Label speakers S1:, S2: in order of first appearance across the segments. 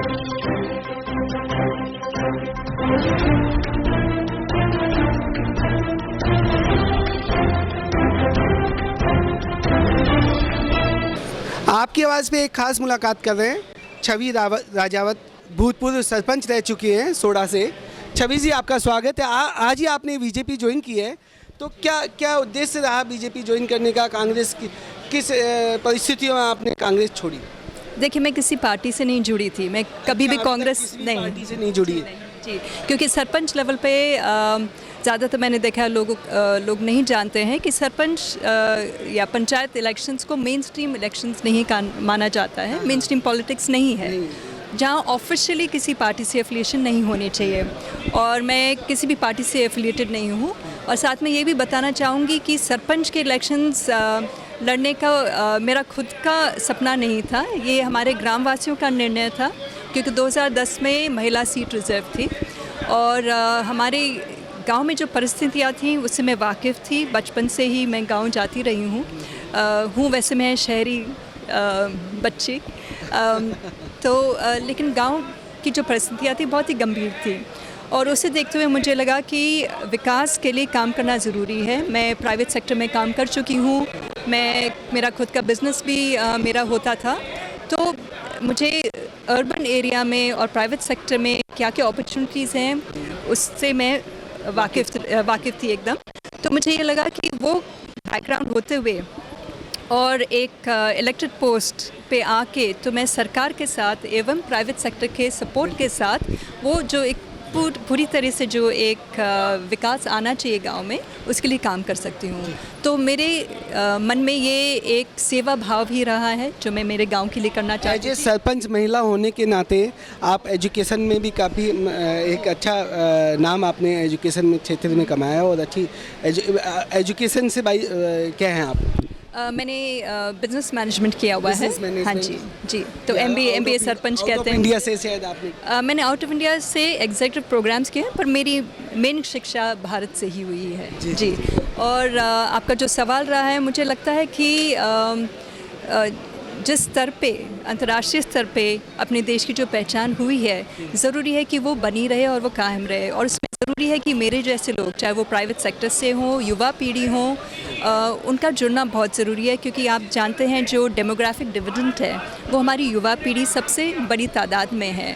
S1: आपकी आवाज़ पे एक खास मुलाकात कर रहे हैं छवि राजावत, भूतपूर्व सरपंच रह चुकी हैं सोडा से। छवि जी, आपका स्वागत है। आज ही आपने बीजेपी ज्वाइन की है, तो क्या उद्देश्य रहा बीजेपी ज्वाइन करने का? कांग्रेस की किस परिस्थितियों में आपने कांग्रेस छोड़ी?
S2: देखिए, मैं किसी पार्टी से नहीं जुड़ी थी, मैं कभी भी कांग्रेस
S1: पार्टी से नहीं जुड़ी है
S2: जी, क्योंकि सरपंच लेवल पे ज़्यादातर मैंने देखा लोग नहीं जानते हैं कि सरपंच या पंचायत इलेक्शंस को मेन स्ट्रीम इलेक्शंस नहीं माना जाता है, मेन स्ट्रीम पॉलिटिक्स नहीं है, जहाँ ऑफिशियली किसी पार्टी से एफिलिएशन नहीं होनी चाहिए। और मैं किसी भी पार्टी से एफिलिएटेड नहीं हूँ। और साथ में ये भी बताना चाहूँगी कि सरपंच के इलेक्शंस लड़ने का मेरा खुद का सपना नहीं था, ये हमारे ग्रामवासियों का निर्णय था, क्योंकि 2010 में महिला सीट रिजर्व थी और हमारे गांव में जो परिस्थितियाँ थीं उससे मैं वाकिफ़ थी। बचपन से ही मैं गांव जाती रही हूँ वैसे मैं शहरी बच्ची, लेकिन गांव की जो परिस्थितियाँ थी बहुत ही गंभीर थी और उसे देखते हुए मुझे लगा कि विकास के लिए काम करना ज़रूरी है। मैं प्राइवेट सेक्टर में काम कर चुकी हूँ, मेरा खुद का बिज़नेस भी मेरा होता था, तो मुझे अर्बन एरिया में और प्राइवेट सेक्टर में क्या क्या अपॉर्चुनिटीज़ हैं उससे मैं वाकिफ़ थी एकदम। तो मुझे ये लगा कि वो बैकग्राउंड होते हुए और एक इलेक्टेड पोस्ट पे आके तो मैं सरकार के साथ एवं प्राइवेट सेक्टर के सपोर्ट के साथ वो जो एक पूरी तरह से जो एक विकास आना चाहिए गांव में, उसके लिए काम कर सकती हूँ। तो मेरे मन में ये एक सेवा भाव ही रहा है जो मैं मेरे गांव के लिए करना चाहती हूँ।
S1: सरपंच महिला होने के नाते आप एजुकेशन में भी काफ़ी एक अच्छा नाम आपने एजुकेशन में क्षेत्र में कमाया और अच्छी एजुकेशन से भाई क्या हैं आप?
S2: मैंने बिजनेस मैनेजमेंट किया हुआ है। हाँ जी, तो MBA सरपंच कहते हैं।
S1: इंडिया से शायद आपने?
S2: मैंने आउट ऑफ इंडिया से एग्जीक्यूटिव प्रोग्राम्स किए हैं, पर मेरी मेन शिक्षा भारत से ही हुई है जी। और आपका जो सवाल रहा है, मुझे लगता है कि जिस स्तर पे अंतर्राष्ट्रीय स्तर पे अपने देश की जो पहचान हुई है, ज़रूरी है कि वो बनी रहे और वो कायम रहे। और इसमें ज़रूरी है कि मेरे जैसे लोग, चाहे वो प्राइवेट सेक्टर से हों, युवा पीढ़ी हो, उनका जुड़ना बहुत ज़रूरी है, क्योंकि आप जानते हैं जो डेमोग्राफिक डिविडेंड है वो हमारी युवा पीढ़ी सबसे बड़ी तादाद में है।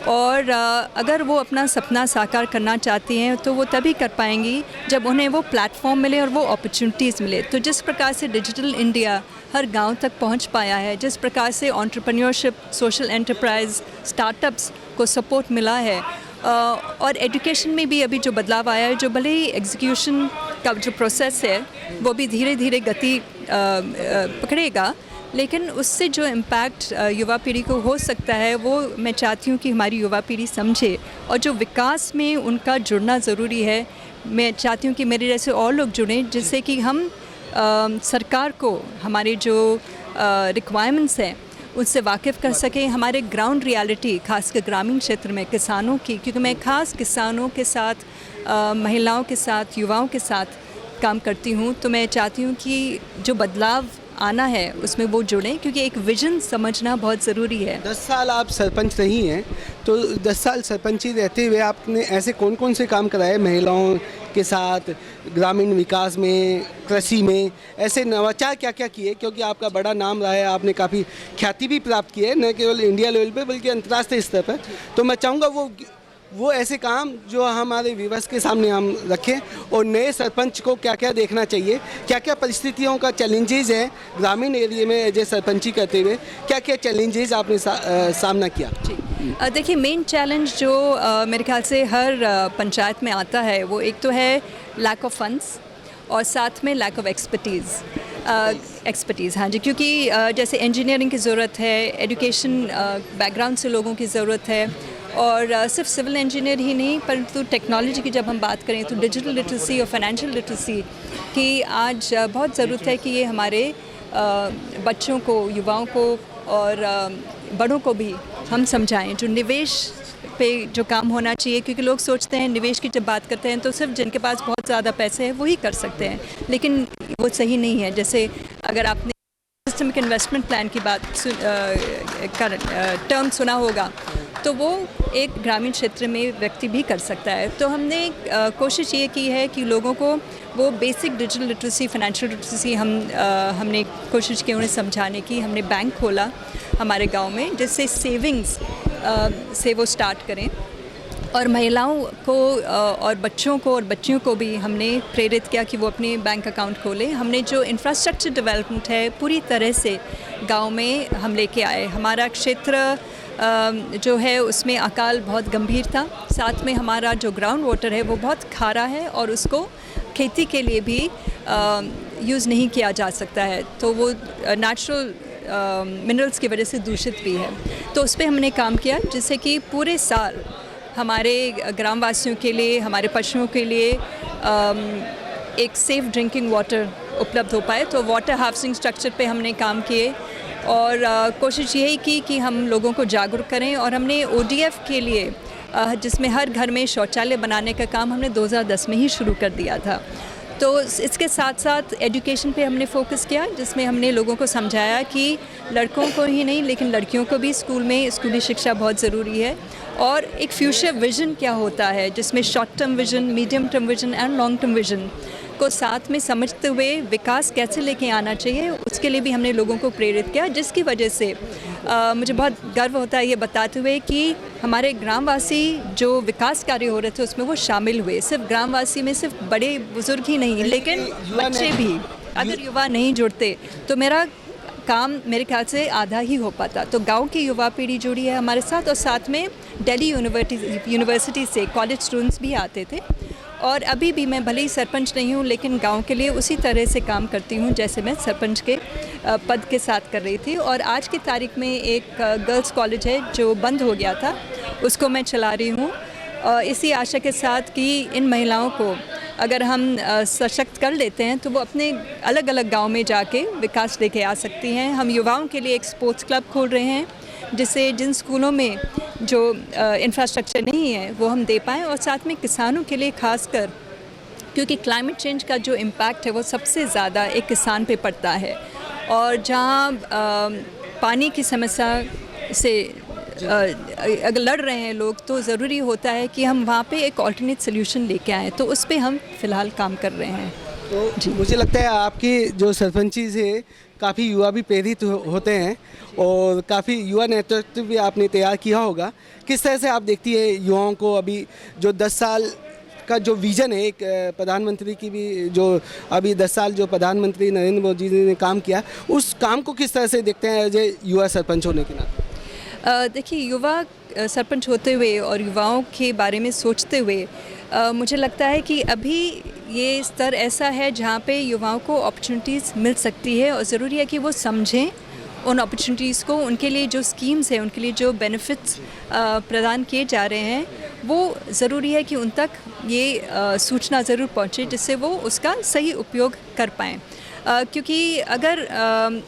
S2: और अगर वो अपना सपना साकार करना चाहती हैं तो वो तभी कर पाएंगी जब उन्हें वो प्लेटफॉर्म मिले और वो अपॉर्चुनिटीज़ मिले। तो जिस प्रकार से डिजिटल इंडिया हर गांव तक पहुंच पाया है, जिस प्रकार से एंटरप्रेन्योरशिप, सोशल एंटरप्राइज, स्टार्टअप्स को सपोर्ट मिला है, और एजुकेशन में भी अभी जो बदलाव आया है, जो भले ही एग्जीक्यूशन का जो प्रोसेस है वो भी धीरे धीरे गति पकड़ेगा, लेकिन उससे जो इम्पैक्ट युवा पीढ़ी को हो सकता है वो मैं चाहती हूँ कि हमारी युवा पीढ़ी समझे, और जो विकास में उनका जुड़ना ज़रूरी है। मैं चाहती हूँ कि मेरे जैसे और लोग जुड़ें, जिससे कि हम सरकार को हमारे जो रिक्वायरमेंट्स हैं उससे वाकिफ़ कर सकें, हमारे ग्राउंड रियलिटी, खासकर ग्रामीण क्षेत्र में किसानों की, क्योंकि मैं खास किसानों के साथ, महिलाओं के साथ, युवाओं के साथ काम करती हूँ। तो मैं चाहती हूँ कि जो बदलाव आना है उसमें वो जुड़ें, क्योंकि एक विजन समझना बहुत ज़रूरी है।
S1: 10 साल आप सरपंच रही हैं, तो 10 साल सरपंची रहते हुए आपने ऐसे कौन कौन से काम कराए महिलाओं के साथ, ग्रामीण विकास में, कृषि में, ऐसे नवाचार क्या क्या किए? क्योंकि आपका बड़ा नाम रहा है, आपने काफ़ी ख्याति भी प्राप्त की है, न केवल इंडिया लेवल पे बल्कि अंतर्राष्ट्रीय स्तर पर। तो मैं चाहूँगा वो ऐसे काम जो हमारे व्यूअर्स के सामने हम रखें, और नए सरपंच को क्या क्या देखना चाहिए, क्या क्या परिस्थितियों का चैलेंजेस है ग्रामीण एरिया में एज ए सरपंची करते हुए, क्या क्या चैलेंजेस आपने सामना किया?
S2: देखिए, मेन चैलेंज जो मेरे ख्याल से हर पंचायत में आता है वो एक तो है लैक ऑफ फंड्स और साथ में लैक ऑफ एक्सपर्टीज़। हाँ जी, क्योंकि जैसे इंजीनियरिंग की ज़रूरत है, एजुकेशन बैकग्राउंड से लोगों की ज़रूरत है, और सिर्फ सिविल इंजीनियर ही नहीं, परंतु टेक्नोलॉजी की जब हम बात करें तो डिजिटल लिटरेसी और फाइनेंशियल लिटरेसी की आज बहुत ज़रूरत है कि ये हमारे बच्चों को, युवाओं को और बड़ों को भी हम समझाएं। जो निवेश पे जो काम होना चाहिए, क्योंकि लोग सोचते हैं निवेश की जब बात करते हैं तो सिर्फ जिनके पास बहुत ज़्यादा पैसे हैं वही कर सकते हैं, लेकिन वो सही नहीं है। जैसे अगर आपने सिस्टमिक इन्वेस्टमेंट प्लान की बात टर्म सुना होगा, तो वो एक ग्रामीण क्षेत्र में व्यक्ति भी कर सकता है। तो हमने कोशिश ये की है कि लोगों को वो basic digital literacy, financial literacy हमने कोशिश की उन्हें समझाने की। हमने बैंक खोला हमारे गांव में, जिससे सेविंग्स से वो स्टार्ट करें, और महिलाओं को और बच्चों को और बच्चियों को भी हमने प्रेरित किया कि वो अपने बैंक अकाउंट खोलें। हमने जो इंफ्रास्ट्रक्चर डेवलपमेंट है पूरी तरह से गांव में हम लेके आए। हमारा क्षेत्र जो है उसमें अकाल बहुत गंभीर था, साथ में हमारा जो ग्राउंड वाटर है वो बहुत खारा है और उसको खेती के लिए भी यूज़ नहीं किया जा सकता है, तो वो नेचुरल मिनरल्स की वजह से दूषित भी है। तो उस पर हमने काम किया, जिससे कि पूरे साल हमारे ग्रामवासियों के लिए, हमारे पशुओं के लिए एक सेफ़ ड्रिंकिंग वाटर उपलब्ध हो पाए। तो वाटर हार्वेस्टिंग स्ट्रक्चर पे हमने काम किए और कोशिश यही की कि हम लोगों को जागरूक करें। और हमने ODF के लिए जिसमें हर घर में शौचालय बनाने का काम हमने 2010 में ही शुरू कर दिया था। तो इसके साथ साथ एजुकेशन पे हमने फोकस किया, जिसमें हमने लोगों को समझाया कि लड़कों को ही नहीं लेकिन लड़कियों को भी स्कूल में स्कूली शिक्षा बहुत ज़रूरी है, और एक फ्यूचर विज़न क्या होता है जिसमें short term vision, medium term vision and long term vision को साथ में समझते हुए विकास कैसे लेके आना चाहिए, उसके लिए भी हमने लोगों को प्रेरित किया। जिसकी वजह से मुझे बहुत गर्व होता है ये बताते हुए कि हमारे ग्रामवासी जो विकास कार्य हो रहे थे उसमें वो शामिल हुए। सिर्फ ग्रामवासी में सिर्फ बड़े बुजुर्ग ही नहीं, लेकिन बच्चे भी। अगर युवा नहीं जुड़ते तो मेरा काम मेरे ख्याल से आधा ही हो पाता। तो गांव की युवा पीढ़ी जुड़ी है हमारे साथ, और साथ में दिल्ली यूनिवर्सिटी से कॉलेज स्टूडेंट्स भी आते थे। और अभी भी मैं भले ही सरपंच नहीं हूँ, लेकिन गांव के लिए उसी तरह से काम करती हूँ जैसे मैं सरपंच के पद के साथ कर रही थी। और आज की तारीख में एक गर्ल्स कॉलेज है जो बंद हो गया था, उसको मैं चला रही हूँ, इसी आशा के साथ कि इन महिलाओं को अगर हम सशक्त कर लेते हैं तो वो अपने अलग अलग गांव में जाके विकास लेके आ सकती हैं। हम युवाओं के लिए एक स्पोर्ट्स क्लब खोल रहे हैं, जिससे जिन स्कूलों में जो इंफ्रास्ट्रक्चर नहीं है वो हम दे पाएँ, और साथ में किसानों के लिए खासकर, क्योंकि क्लाइमेट चेंज का जो इम्पैक्ट है वो सबसे ज़्यादा एक किसान पे पड़ता है। और जहाँ पानी की समस्या से अगर लड़ रहे हैं लोग, तो ज़रूरी होता है कि हम वहाँ पे एक ऑल्टरनेट सोल्यूशन लेके आएँ। तो उस पे हम फ़िलहाल काम कर रहे हैं।
S1: तो मुझे लगता है आपके जो सरपंची से काफ़ी युवा भी प्रेरित होते हैं और काफ़ी युवा नेतृत्व भी आपने तैयार किया होगा। किस तरह से आप देखती है युवाओं को अभी जो 10 साल का जो विज़न है, एक प्रधानमंत्री की भी जो अभी 10 साल जो प्रधानमंत्री नरेंद्र मोदी जी ने काम किया, उस काम को किस तरह से देखते हैं एज ए युवा सरपंच होने के नाते?
S2: देखिए, युवा सरपंच होते हुए और युवाओं के बारे में सोचते हुए मुझे लगता है कि अभी ये स्तर ऐसा है जहाँ पे युवाओं को अपॉर्चुनिटीज़ मिल सकती है, और ज़रूरी है कि वो समझें उन अपॉर्चुनिटीज़ को। उनके लिए जो स्कीम्स हैं, उनके लिए जो बेनिफिट्स प्रदान किए जा रहे हैं, वो ज़रूरी है कि उन तक ये सूचना ज़रूर पहुँचे, जिससे वो उसका सही उपयोग कर पाएँ। क्योंकि अगर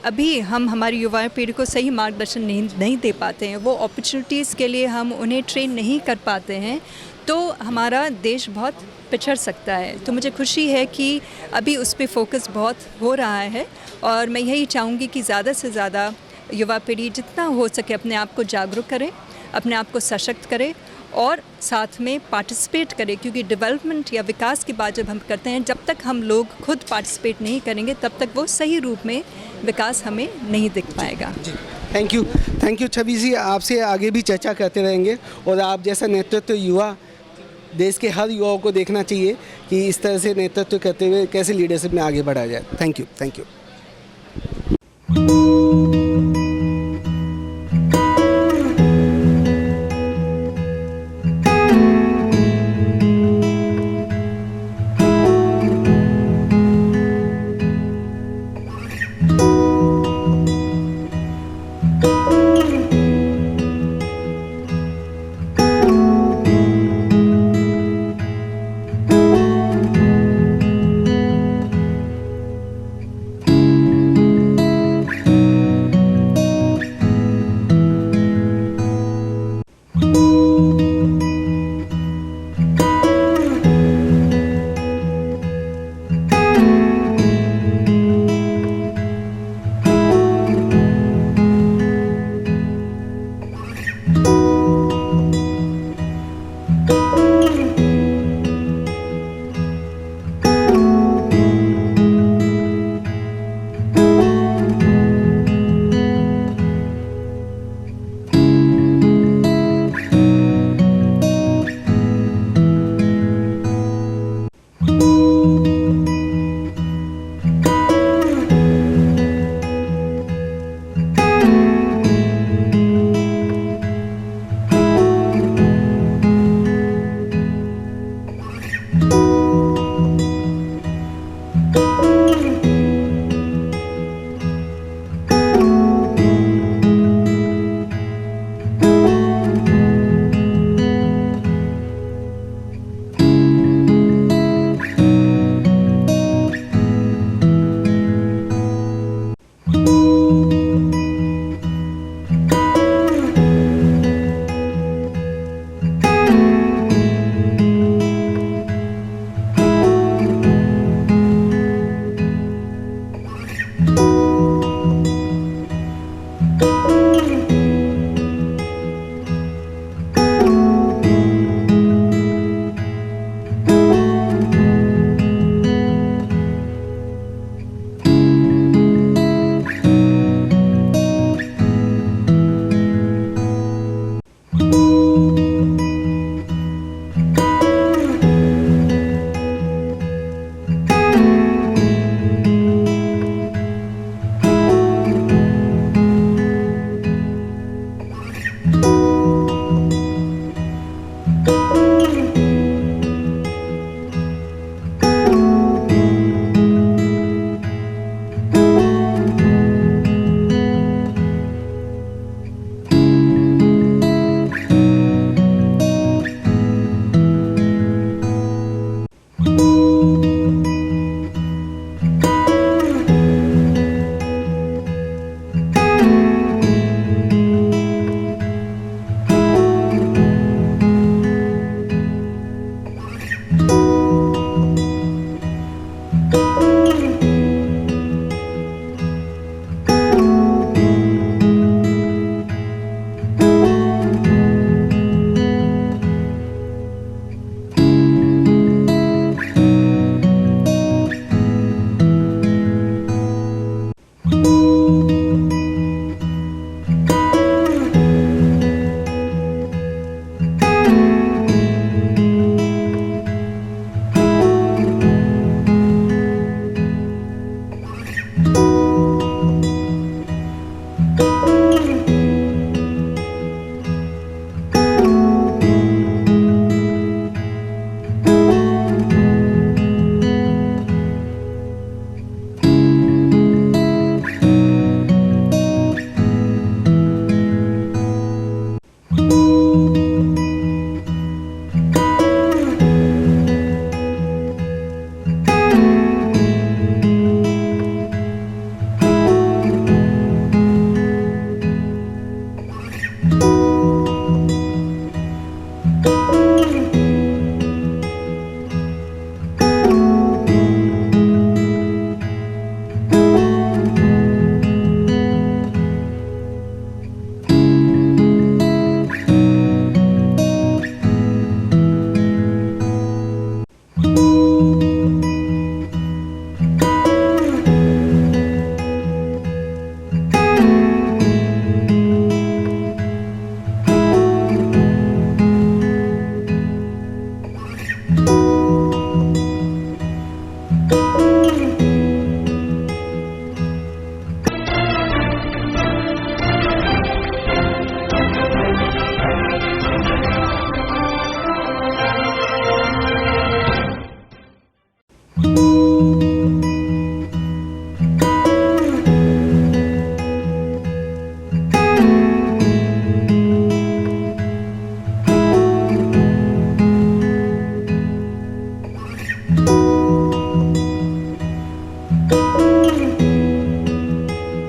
S2: अभी हम हमारी युवा पीढ़ी को सही मार्गदर्शन नहीं दे पाते हैं, वो अपॉर्चुनिटीज़ के लिए हम उन्हें ट्रेन नहीं कर पाते हैं, तो हमारा देश बहुत पिछड़ सकता है। तो मुझे खुशी है कि अभी उस पर फोकस बहुत हो रहा है, और मैं यही चाहूँगी कि ज़्यादा से ज़्यादा युवा पीढ़ी जितना हो सके अपने आप को जागरूक करे, अपने आप को सशक्त करे, और साथ में पार्टिसिपेट करें। क्योंकि डेवलपमेंट या विकास की बात जब हम करते हैं, जब तक हम लोग खुद पार्टिसिपेट नहीं करेंगे तब तक वो सही रूप में विकास हमें नहीं दिख पाएगा।
S1: थैंक यू छवि जी। आपसे आगे भी चर्चा करते रहेंगे, और आप जैसा नेतृत्व युवा देश के हर युवाओं को देखना चाहिए कि इस तरह से नेतृत्व करते हुए कैसे लीडरशिप में आगे बढ़ा जाए। Thank you.